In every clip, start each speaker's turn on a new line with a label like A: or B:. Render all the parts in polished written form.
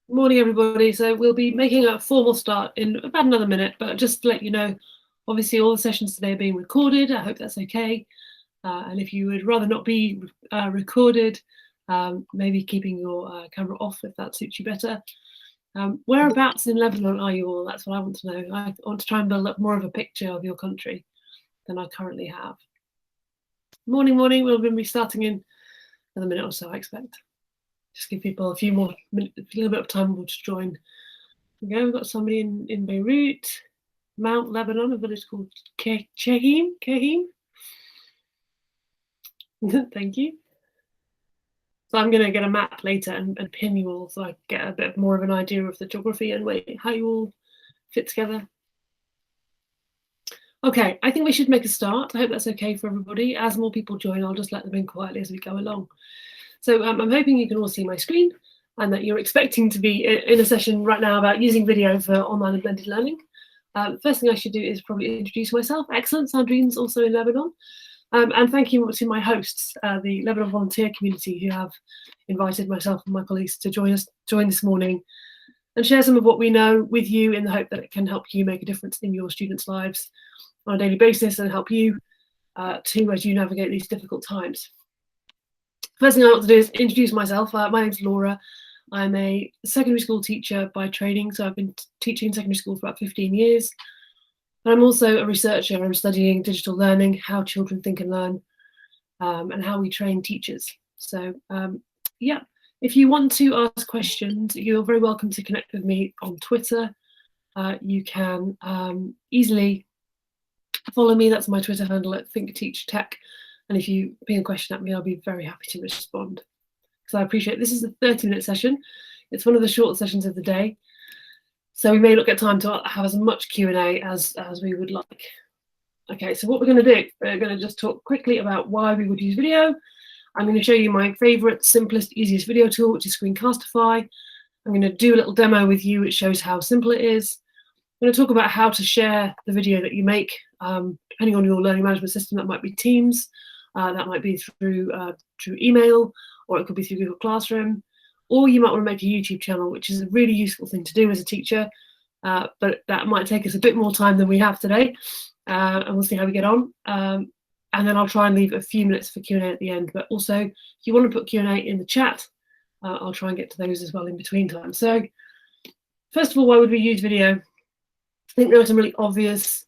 A: Morning, everybody. So we'll be making a formal start in about another minute, but just to let you know, obviously all the sessions today are being recorded. I hope that's okay. And if you would rather not be recorded, maybe keeping your camera off if that suits you better. Whereabouts in Lebanon are you all? That's what I want to know. I want to try and build up more of a picture of your country than I currently have. Morning. We'll be starting in another minute or so, I expect. Just give people a little bit of time to join. Okay, we've got somebody in Beirut, Mount Lebanon, a village called Kahim. Thank you. So I'm going to get a map later and pin you all so I get a bit more of an idea of the geography and how you all fit together. Okay, I think we should make a start. I hope that's okay for everybody. As more people join, I'll just let them in quietly as we go along. So I'm hoping you can all see my screen and that you're expecting to be in a session right now about using video for online and blended learning. The first thing I should do is probably introduce myself. Excellent, Sandrine's also in Lebanon. And thank you to my hosts, the Lebanon volunteer community, who have invited myself and my colleagues to join this morning and share some of what we know with you in the hope that it can help you make a difference in your students' lives on a daily basis and help you too as you navigate these difficult times. First thing I want to do is introduce myself. My name's Laura. I'm a secondary school teacher by training, so I've been teaching secondary school for about 15 years. And I'm also a researcher. I'm studying digital learning, how children think and learn, and how we train teachers. So yeah, if you want to ask questions, you're very welcome to connect with me on Twitter. You can easily follow me. That's my Twitter handle at ThinkTeachTech. And if you ping a question at me, I'll be very happy to respond. So I appreciate this is a 30-minute session. It's one of the short sessions of the day. So we may not get time to have as much Q&A as we would like. Okay, so what we're going to do, we're going to just talk quickly about why we would use video. I'm going to show you my favorite, simplest, easiest video tool, which is Screencastify. I'm going to do a little demo with you, which shows how simple it is. I'm going to talk about how to share the video that you make, depending on your learning management system. That might be Teams, that might be through email, or it could be through Google Classroom, or you might want to make a YouTube channel, which is a really useful thing to do as a teacher, but that might take us a bit more time than we have today, and we'll see how we get on. And then I'll try and leave a few minutes for Q&A at the end, but also if you want to put Q&A in the chat, I'll try and get to those as well in between time. So first of all, why would we use video? I think there are some really obvious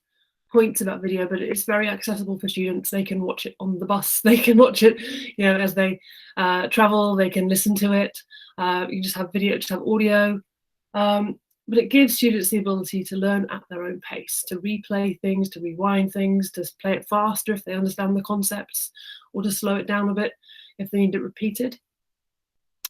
A: points about video, but it's very accessible for students. They can watch it on the bus, they can watch it, as they travel, they can listen to it. You just have video, just have audio, but it gives students the ability to learn at their own pace, to replay things, to rewind things, to play it faster if they understand the concepts, or to slow it down a bit if they need it repeated.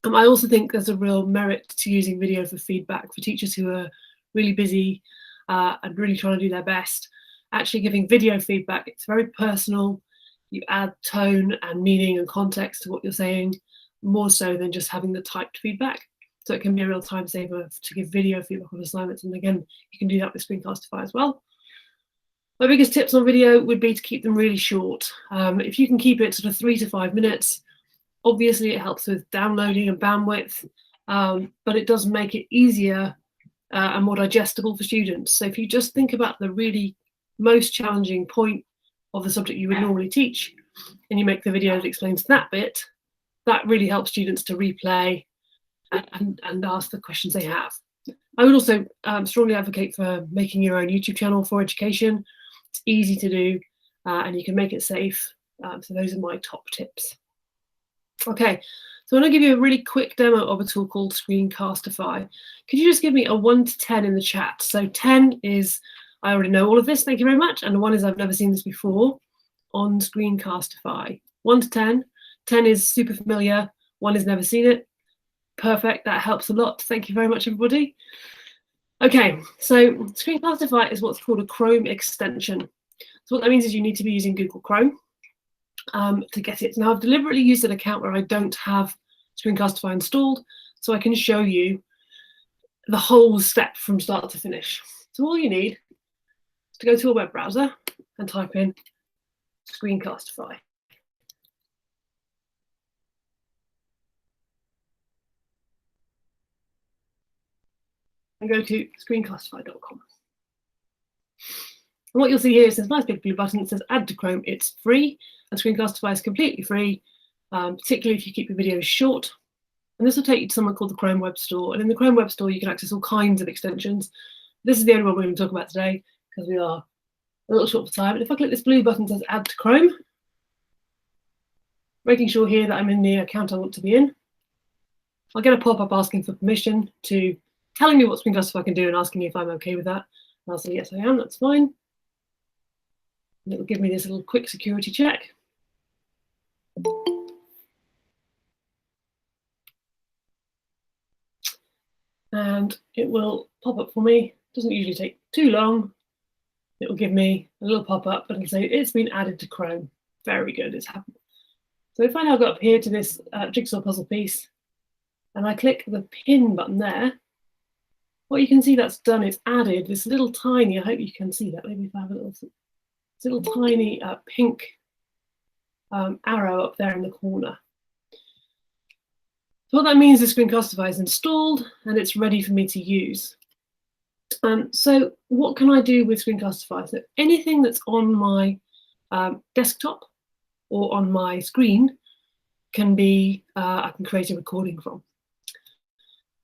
A: I also think there's a real merit to using video for feedback for teachers who are really busy and really trying to do their best. Actually giving video feedback, it's very personal. You add tone and meaning and context to what you're saying, more so than just having the typed feedback. So it can be a real time saver to give video feedback on assignments. And again, you can do that with Screencastify as well. My biggest tips on video would be to keep them really short. If you can keep it sort of 3 to 5 minutes, obviously it helps with downloading and bandwidth, but it does make it easier and more digestible for students. So if you just think about the really most challenging point of the subject you would normally teach, and you make the video that explains that bit, that really helps students to replay and ask the questions they have. I would also strongly advocate for making your own YouTube channel for education. It's easy to do, and you can make it safe. So those are my top tips. Okay, so I'm going to give you a really quick demo of a tool called Screencastify. Could you just give me a 1 to 10 in the chat? So 10 is, I already know all of this, thank you very much. And 1 is, I've never seen this before on Screencastify. 1 to 10. 10 is super familiar. 1 is never seen it. Perfect, that helps a lot. Thank you very much, everybody. Okay, so Screencastify is what's called a Chrome extension. So what that means is you need to be using Google Chrome to get it. Now, I've deliberately used an account where I don't have Screencastify installed, so I can show you the whole step from start to finish. So all you need is to go to a web browser and type in Screencastify. and go to screencastify.com. And what you'll see here is this nice big blue button that says Add to Chrome. It's free, and Screencastify is completely free, particularly if you keep your videos short. And this will take you to somewhere called the Chrome Web Store. And in the Chrome Web Store, you can access all kinds of extensions. This is the only one we're going to talk about today because we are a little short for time. But if I click this blue button that says Add to Chrome, making sure here that I'm in the account I want to be in, I'll get a pop-up asking for permission to telling me what Screencastify can do and asking me if I'm okay with that. And I'll say, yes, I am, that's fine. And it will give me this little quick security check. And it will pop up for me. It doesn't usually take too long. It will give me a little pop-up and say it's been added to Chrome. Very good, it's happened. So if I now go up here to this jigsaw puzzle piece and I click the pin button there, what you can see that's done is added this little tiny, I hope you can see that, maybe if I have a little tiny pink arrow up there in the corner. So what that means is Screencastify is installed and it's ready for me to use. So what can I do with Screencastify? So anything that's on my desktop or on my screen can be, I can create a recording from.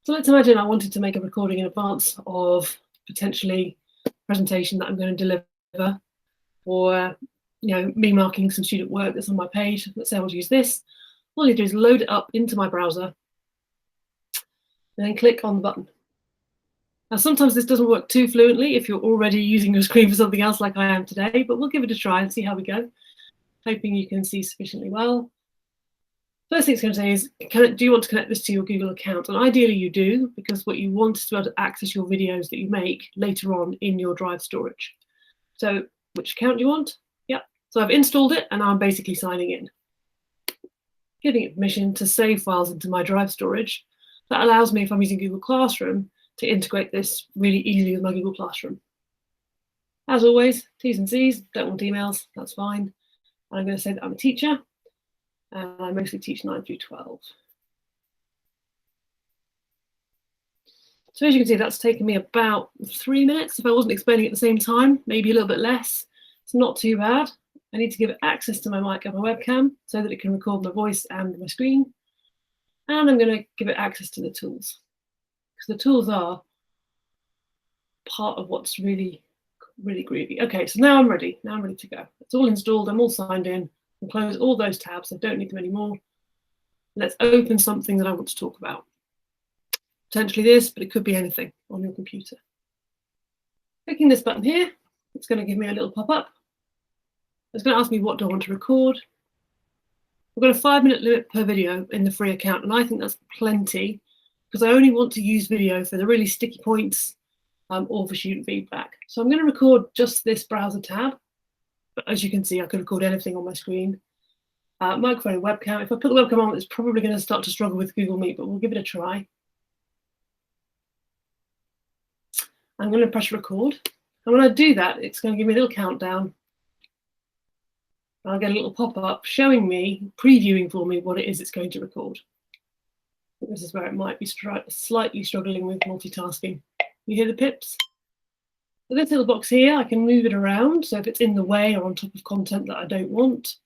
A: So let's imagine I wanted to make a recording in advance of potentially a presentation that I'm going to deliver, or me marking some student work that's on my page. Let's say I want to use this. All you do is load it up into my browser and then click on the button. Now, sometimes this doesn't work too fluently if you're already using your screen for something else like I am today, but we'll give it a try and see how we go. Hoping you can see sufficiently well. First thing it's going to say is, do you want to connect this to your Google account? And ideally you do, because what you want is to be able to access your videos that you make later on in your Drive storage. So which account do you want? Yep. So I've installed it and now I'm basically signing in. Giving it permission to save files into my Drive storage. That allows me, if I'm using Google Classroom, to integrate this really easily with my Google Classroom. As always, T's and C's, don't want emails, that's fine. And I'm going to say that I'm a teacher, and I mostly teach 9 through 12. So as you can see, that's taken me about 3 minutes. If I wasn't explaining at the same time, maybe a little bit less. It's not too bad. I need to give it access to my mic and my webcam so that it can record my voice and my screen. And I'm going to give it access to the tools, because the tools are part of what's really, really groovy. Okay, so now I'm ready. Now I'm ready to go. It's all installed. I'm all signed in. I'll close all those tabs. I don't need them anymore. Let's open something that I want to talk about. Potentially this, but it could be anything on your computer. Clicking this button here, it's going to give me a little pop-up. It's going to ask me what do I want to record. We've got a 5-minute limit per video in the free account, and I think that's plenty because I only want to use video for the really sticky points or for student feedback. So I'm going to record just this browser tab, but as you can see, I could record anything on my screen. Microphone and webcam. If I put the webcam on, it's probably going to start to struggle with Google Meet, but we'll give it a try. I'm going to press record, and when I do that, it's going to give me a little countdown. I'll get a little pop-up showing me, previewing for me what it is it's going to record. This is where it might be slightly struggling with multitasking. You hear the pips? So this little box here, I can move it around. So if it's in the way or on top of content that I don't want,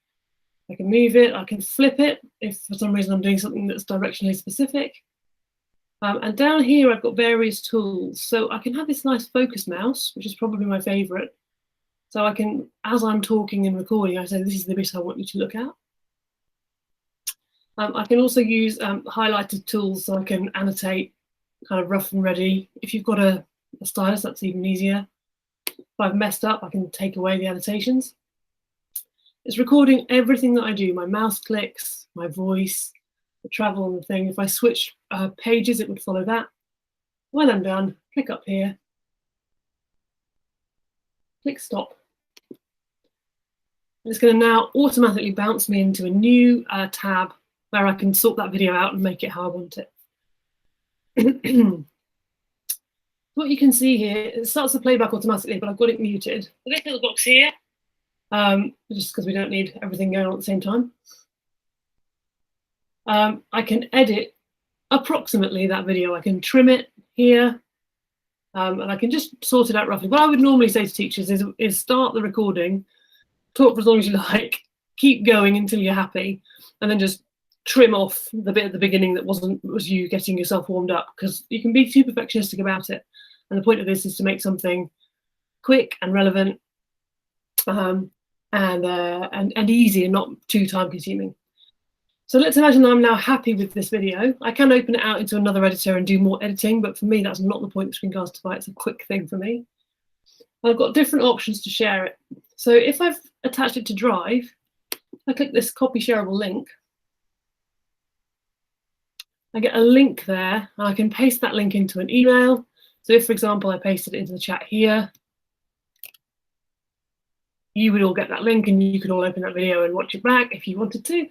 A: I can move it. I can flip it if for some reason I'm doing something that's directionally specific. And down here, I've got various tools. So I can have this nice focus mouse, which is probably my favorite. So I can, as I'm talking and recording, I say, this is the bit I want you to look at. I can also use highlighted tools so I can annotate kind of rough and ready. If you've got a stylus, that's even easier. If I've messed up, I can take away the annotations. It's recording everything that I do, my mouse clicks, my voice, the travel on the thing. If I switch pages, it would follow that. When I'm done, click up here, click stop. And it's going to now automatically bounce me into a new tab where I can sort that video out and make it how I want it. What you can see here, it starts the playback automatically, but I've got it muted. This little box here, just because we don't need everything going on at the same time. I can edit approximately that video. I can trim it here. And I can just sort it out roughly. What I would normally say to teachers is start the recording, talk for as long as you like, keep going until you're happy, and then just trim off the bit at the beginning that was you getting yourself warmed up, because you can be too perfectionistic about it. And the point of this is to make something quick and relevant, and easy and not too time consuming. So let's imagine that I'm now happy with this video. I can open it out into another editor and do more editing, but for me, that's not the point of Screencastify. It's a quick thing for me. I've got different options to share it. So if I've attached it to Drive, I click this copy shareable link. I get a link there, and I can paste that link into an email. So if, for example, I pasted it into the chat here, you would all get that link and you could all open that video and watch it back if you wanted to.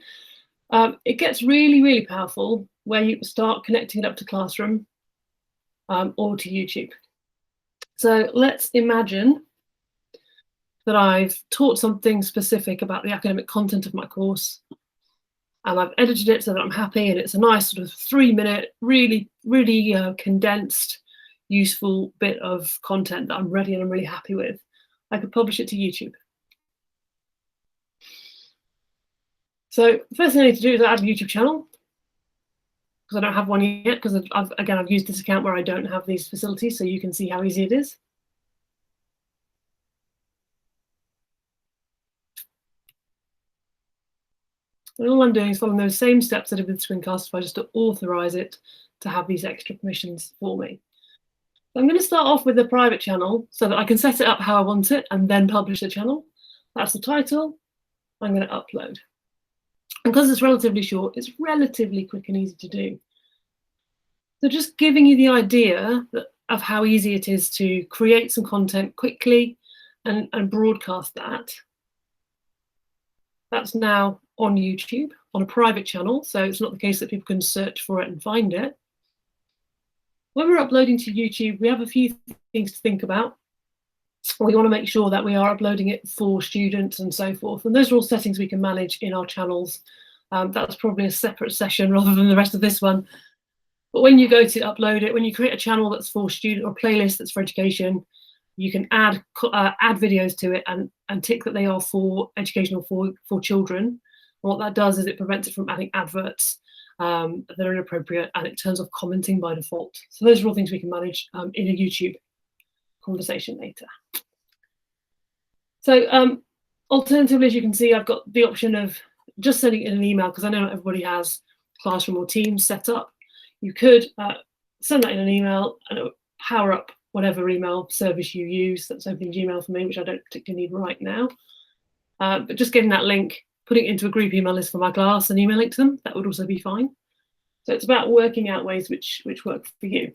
A: It gets really, really powerful where you start connecting it up to Classroom or to YouTube. So let's imagine that I've taught something specific about the academic content of my course, and I've edited it so that I'm happy, and it's a nice sort of 3-minute, really, really condensed, useful bit of content that I'm ready and I'm really happy with. I could publish it to YouTube. So the first thing I need to do is add a YouTube channel, because I don't have one yet, because I've used this account where I don't have these facilities, so you can see how easy it is. And all I'm doing is following those same steps that I did with Screencastify, just to authorize it to have these extra permissions for me. So I'm going to start off with a private channel so that I can set it up how I want it and then publish the channel. That's the title. I'm going to upload. And because it's relatively short, it's relatively quick and easy to do. So just giving you the idea of how easy it is to create some content quickly and broadcast that. That's now on YouTube, on a private channel, so it's not the case that people can search for it and find it. When we're uploading to YouTube, we have a few things to think about. We want to make sure that we are uploading it for students and so forth, and those are all settings we can manage in our channels. That's probably a separate session rather than the rest of this one. But when you go to upload it, when you create a channel that's for student or playlist that's for education, you can add videos to it and tick that they are for educational for children. And what that does is it prevents it from adding adverts that are inappropriate, and it turns off commenting by default. So those are all things we can manage in a YouTube conversation later. So alternatively, as you can see, I've got the option of just sending it in an email, because I know not everybody has Classroom or Teams set up. You could send that in an email and it would power up whatever email service you use. That's opening Gmail for me, which I don't particularly need right now. But just getting that link, putting it into a group email list for my class and emailing to them, that would also be fine. So it's about working out ways which work for you.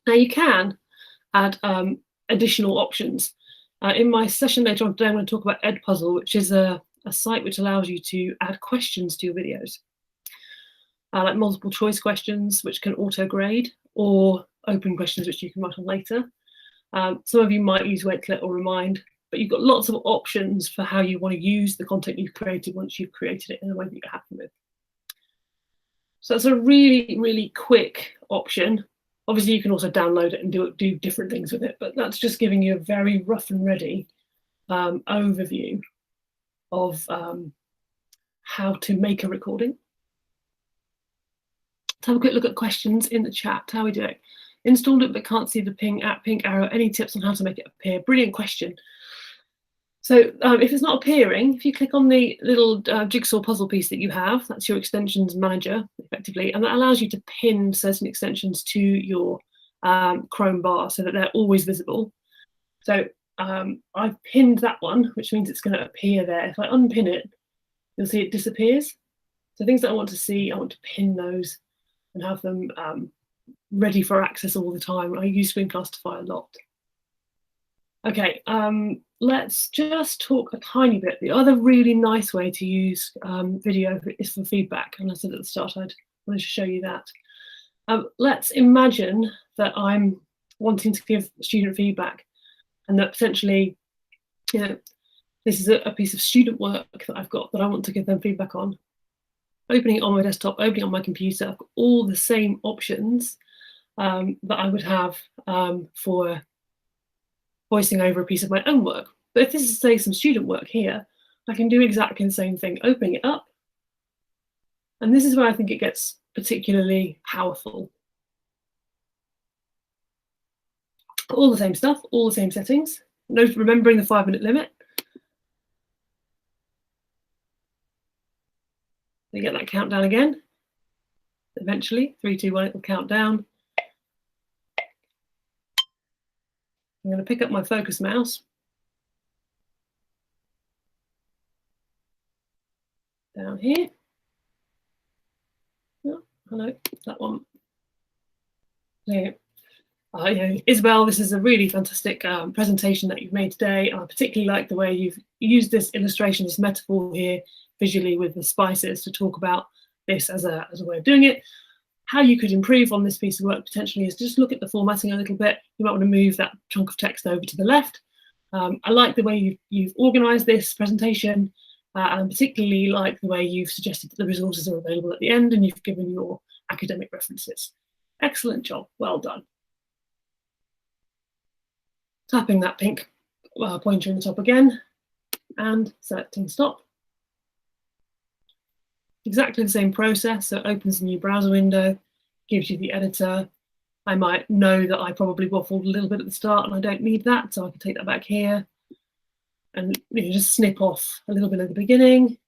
A: Now you can add additional options. In my session later on today, I'm going to talk about Edpuzzle, which is a site which allows you to add questions to your videos. Like multiple choice questions, which can auto grade, or open questions, which you can write on later. Some of you might use Wakelet or Remind, but you've got lots of options for how you want to use the content you've created once you've created it in a way that you're happy with. So that's a really, really quick option. Obviously, you can also download it and do different things with it, but that's just giving you a very rough and ready overview of how to make a recording. Let's have a quick look at questions in the chat. How are we doing? Installed it but can't see the pink arrow. Any tips on how to make it appear? Brilliant question. So if it's not appearing, if you click on the little jigsaw puzzle piece that you have, that's your extensions manager, effectively, and that allows you to pin certain extensions to your Chrome bar so that they're always visible. So I've pinned that one, which means it's going to appear there. If I unpin it, you'll see it disappears. So things that I want to see, I want to pin those and have them ready for access all the time. I use Screencastify a lot. Okay, let's just talk a tiny bit. The other really nice way to use video is for feedback, and I said at the start I wanted to show you that. Let's imagine that I'm wanting to give student feedback, and that potentially, you know, this is a piece of student work that I've got that I want to give them feedback on. Opening it on my desktop, opening it on my computer, I've got all the same options. that I would have for voicing over a piece of my own work. But if this is, say, some student work here, I can do exactly the same thing, opening it up. And this is where I think it gets particularly powerful. All the same stuff, all the same settings. Note, remembering the 5-minute limit. You get that countdown again. Eventually, 3, 2, 1, it will count down. I'm going to pick up my focus mouse. Down here. Oh, hello, that one. There. Isabel, this is a really fantastic presentation that you've made today. I particularly like the way you've used this illustration, this metaphor here, visually with the spices to talk about this as a way of doing it. How you could improve on this piece of work potentially is just look at the formatting a little bit. You might want to move that chunk of text over to the left. I like the way you've organised this presentation, and particularly like the way you've suggested that the resources are available at the end and you've given your academic references. Excellent job, well done. Tapping that pink pointer in the top again and selecting stop. Exactly the same process, so it opens a new browser window, gives you the editor. I might know that I probably waffled a little bit at the start and I don't need that, so I can take that back here and just snip off a little bit at the beginning.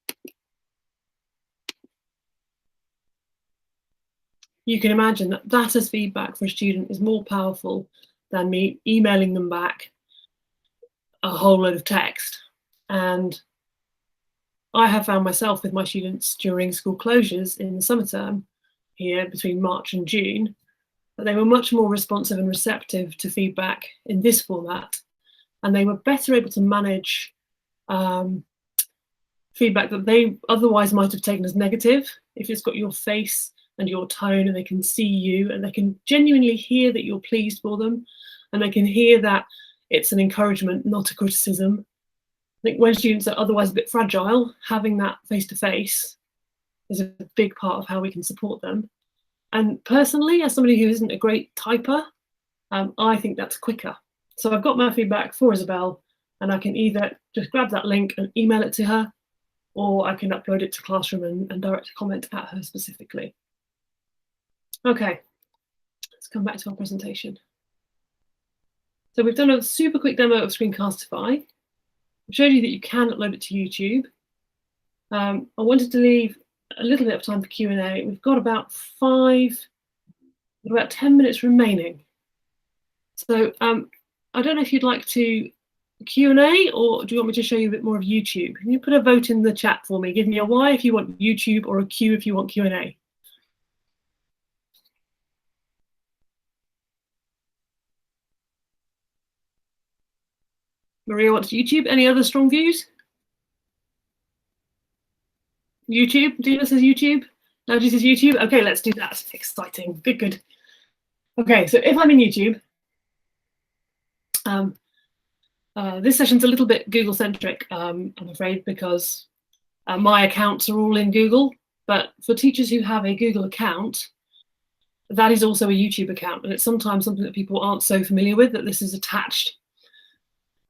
A: You can imagine that that as feedback for a student is more powerful than me emailing them back a whole load of text. And I have found myself with my students during school closures in the summer term here between March and June, that they were much more responsive and receptive to feedback in this format. And they were better able to manage feedback that they otherwise might have taken as negative. If it's got your face and your tone and they can see you and they can genuinely hear that you're pleased for them and they can hear that it's an encouragement, not a criticism. I think when students are otherwise a bit fragile, having that face-to-face is a big part of how we can support them. And personally, as somebody who isn't a great typer, I think that's quicker. So I've got my feedback for Isabel, and I can either just grab that link and email it to her, or I can upload it to Classroom and direct a comment at her specifically. Okay, let's come back to our presentation. So we've done a super quick demo of Screencastify. I showed you that you can upload it to YouTube. I wanted to leave a little bit of time for Q&A. We've got about 10 minutes remaining. So I don't know if you'd like to Q&A or do you want me to show you a bit more of YouTube? Can you put a vote in the chat for me? Give me a Y if you want YouTube or a Q if you want Q&A. Maria wants YouTube. Any other strong views? YouTube. Dina says YouTube. Naji says YouTube. Okay, let's do that. Exciting. Good, good. Okay, so if I'm in YouTube, this session's a little bit Google-centric, I'm afraid, because my accounts are all in Google. But for teachers who have a Google account, that is also a YouTube account. And it's sometimes something that people aren't so familiar with, that this is attached.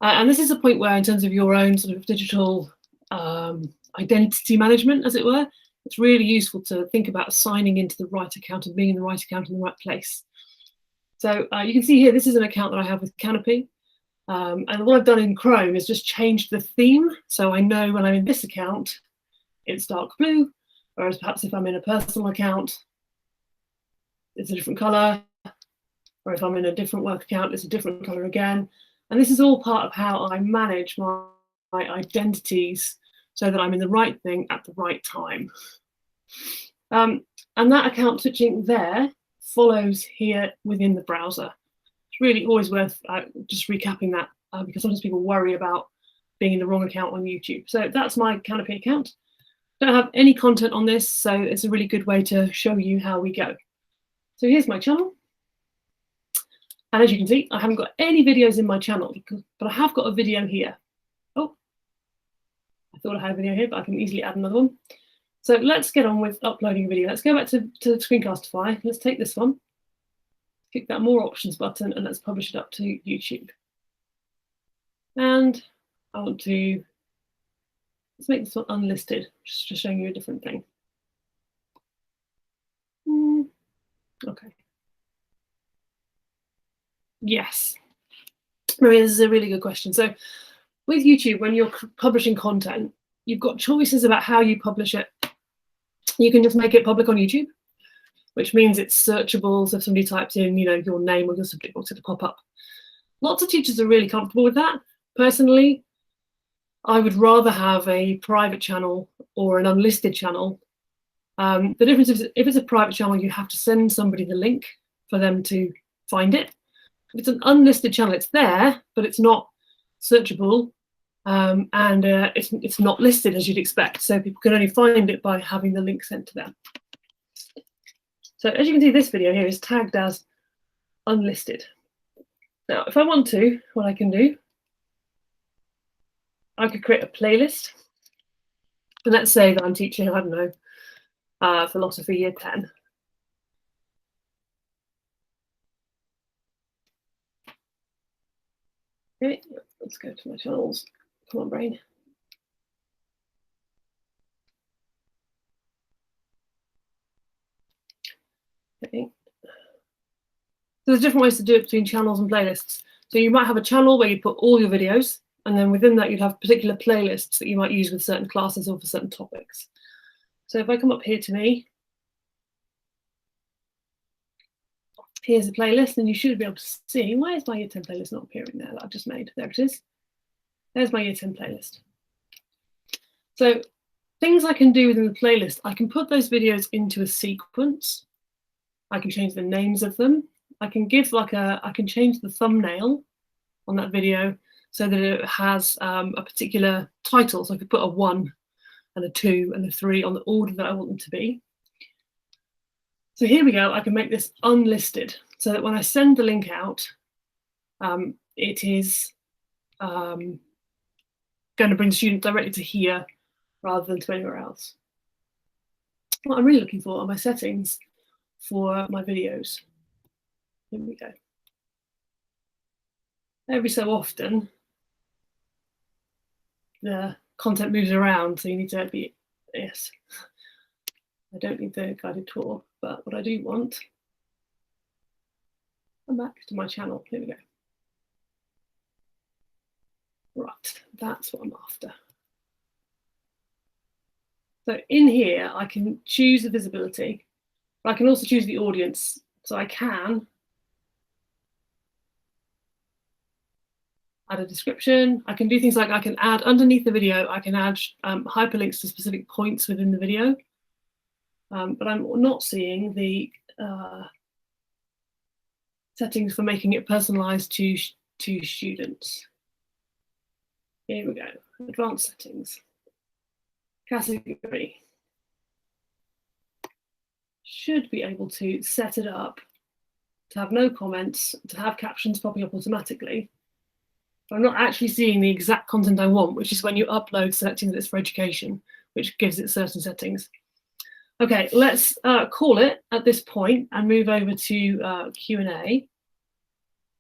A: And this is a point where, in terms of your own sort of digital identity management, as it were, it's really useful to think about signing into the right account and being in the right account in the right place. So you can see here, this is an account that I have with Canopy. And what I've done in Chrome is just changed the theme. So I know when I'm in this account, it's dark blue, whereas perhaps if I'm in a personal account, it's a different color. Or if I'm in a different work account, it's a different color again. And this is all part of how I manage my identities so that I'm in the right thing at the right time. And that account switching there follows here within the browser. It's really always worth just recapping that because sometimes people worry about being in the wrong account on YouTube. So that's my Canopy account. Don't have any content on this, so it's a really good way to show you how we go. So here's my channel. And as you can see, I haven't got any videos in my channel, but I have got a video here. Oh, I thought I had a video here, but I can easily add another one. So let's get on with uploading a video. Let's go back to Screencastify. Let's take this one. click that More Options button, and let's publish it up to YouTube. And I want to, let's make this one unlisted, just showing you a different thing. Okay. Yes. Maria, this is a really good question. So with YouTube, when you're publishing content, you've got choices about how you publish it. You can just make it public on YouTube, which means it's searchable. So if somebody types in, you know, your name or your subject box, it'll pop up. Lots of teachers are really comfortable with that. Personally, I would rather have a private channel or an unlisted channel. The difference is if it's a private channel, you have to send somebody the link for them to find it. If it's an unlisted channel, it's there, but it's not searchable, and it's not listed as you'd expect. So people can only find it by having the link sent to them. So as you can see, this video here is tagged as unlisted. Now, if I want to, what I can do, I could create a playlist. And let's say that I'm teaching, I don't know, philosophy year 10. Okay, let's go to my channels. Come on, brain. Okay. So there's different ways to do it between channels and playlists. So you might have a channel where you put all your videos, and then within that you'd have particular playlists that you might use with certain classes or for certain topics. So if I come up here to me, here's a playlist, and you should be able to see, why is my year 10 playlist not appearing there that I've just made? There it is. There's my year 10 playlist. So things I can do within the playlist, I can put those videos into a sequence. I can change the names of them. I can give I can change the thumbnail on that video so that it has a particular title. So I could put a 1 and a 2 and a 3 on the order that I want them to be. So here we go, I can make this unlisted so that when I send the link out, it is going to bring the student directly to here rather than to anywhere else. What I'm really looking for are my settings for my videos. Here we go. Every so often, the content moves around, so you need to be, yes. I don't need the guided tour, but what I do want, come back to my channel. Here we go. Right, that's what I'm after. So in here, I can choose the visibility, but I can also choose the audience. So I can add a description. I can do things like I can add underneath the video, I can add hyperlinks to specific points within the video. But I'm not seeing the settings for making it personalized to students. Here we go, advanced settings. Category. Should be able to set it up to have no comments, to have captions popping up automatically. But I'm not actually seeing the exact content I want, which is when you upload selecting that it's for education, which gives it certain settings. Okay, let's call it at this point and move over to Q&A,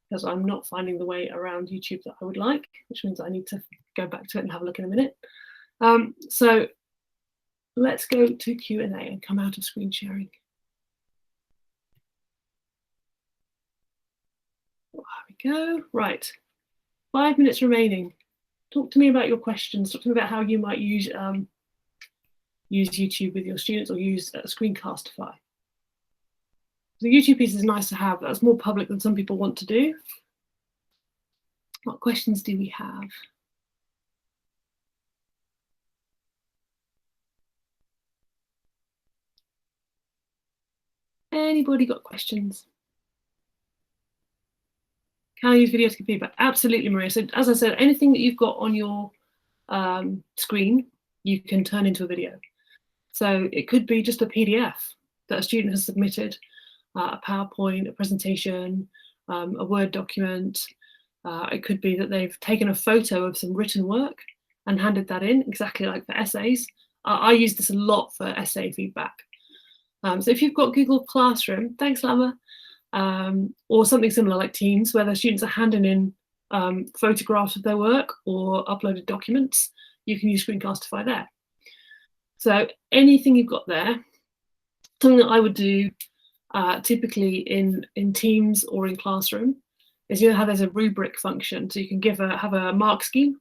A: because I'm not finding the way around YouTube that I would like, which means I need to go back to it and have a look in a minute. So let's go to Q&A and come out of screen sharing. There we go. Right, 5 minutes remaining. Talk to me about your questions. Talk to me about how you might use YouTube with your students or use Screencastify. The YouTube piece is nice to have. That's more public than some people want to do. What questions do we have? Anybody got questions? Can I use videos to give feedback? Absolutely, Maria. So as I said, anything that you've got on your screen, you can turn into a video. So it could be just a PDF that a student has submitted, a PowerPoint, a presentation, a Word document. It could be that they've taken a photo of some written work and handed that in, exactly like for essays. I use this a lot for essay feedback. So if you've got Google Classroom, thanks, Lama. or something similar like Teams, where the students are handing in photographs of their work or uploaded documents. You can use Screencastify there. So anything you've got there, something that I would do typically in Teams or in Classroom is how there's a rubric function, so you can have a mark scheme.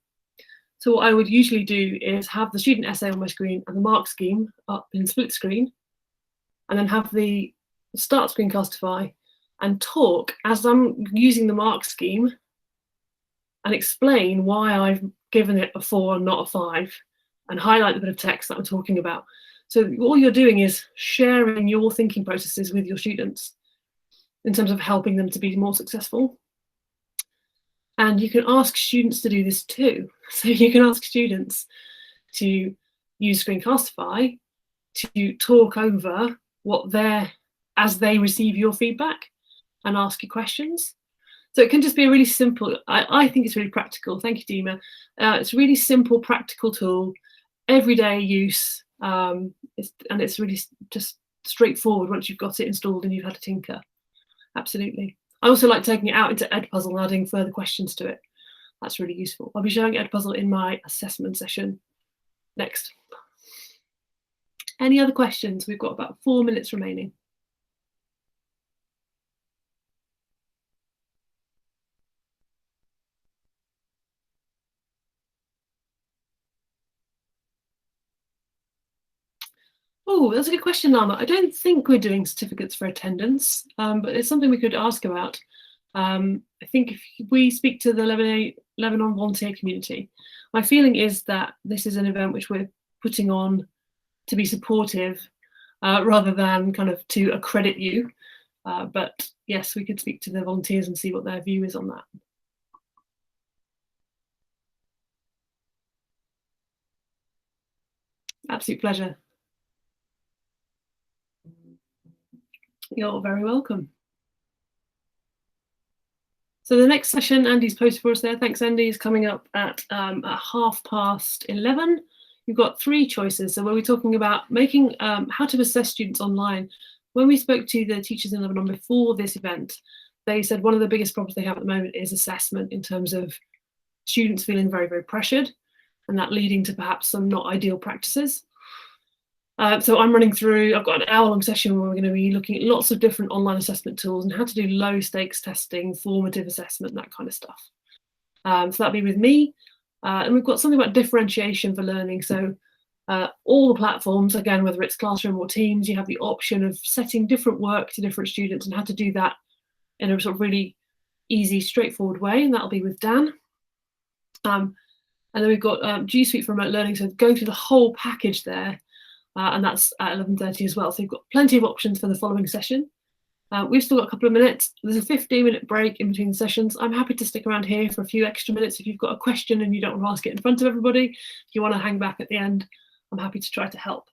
A: So what I would usually do is have the student essay on my screen and the mark scheme up in split screen, and then have the start Screencastify and talk as I'm using the mark scheme and explain why I've given it a 4 and not a 5, and highlight the bit of text that I'm talking about. So all you're doing is sharing your thinking processes with your students in terms of helping them to be more successful. And you can ask students to do this too. So you can ask students to use Screencastify to talk over as they receive your feedback and ask you questions. So it can just be a really simple, I think it's really practical. Thank you, Dima. It's a really simple, practical tool, everyday use, and it's really just straightforward once you've got it installed and you've had a tinker. Absolutely. I also like taking it out into Edpuzzle and adding further questions to it. That's really useful. I'll be showing Edpuzzle in my assessment session next. Any other questions? We've got about 4 minutes remaining. Oh, that's a good question, Lama. I don't think we're doing certificates for attendance, but it's something we could ask about. I think if we speak to the Lebanon volunteer community, my feeling is that this is an event which we're putting on to be supportive rather than kind of to accredit you. But yes, we could speak to the volunteers and see what their view is on that. Absolute pleasure. You're very welcome. So the next session, Andy's posted for us there. Thanks, Andy, is coming up at 11:30. You've got 3 choices. So we'll be talking about making how to assess students online. When we spoke to the teachers in Lebanon before this event, they said one of the biggest problems they have at the moment is assessment, in terms of students feeling very, very pressured, and that leading to perhaps some not ideal practices. So I'm running through, I've got an hour-long session where we're going to be looking at lots of different online assessment tools and how to do low-stakes testing, formative assessment, that kind of stuff. So that'll be with me. And we've got something about differentiation for learning. So all the platforms, again, whether it's Classroom or Teams, you have the option of setting different work to different students and how to do that in a sort of really easy, straightforward way. And that'll be with Dan. And then we've got G Suite for remote learning. So going through the whole package there. And that's at 11:30 as well. So you've got plenty of options for the following session. We've still got a couple of minutes. There's a 15-minute break in between sessions. I'm happy to stick around here for a few extra minutes if you've got a question and you don't want to ask it in front of everybody. If you want to hang back at the end, I'm happy to try to help.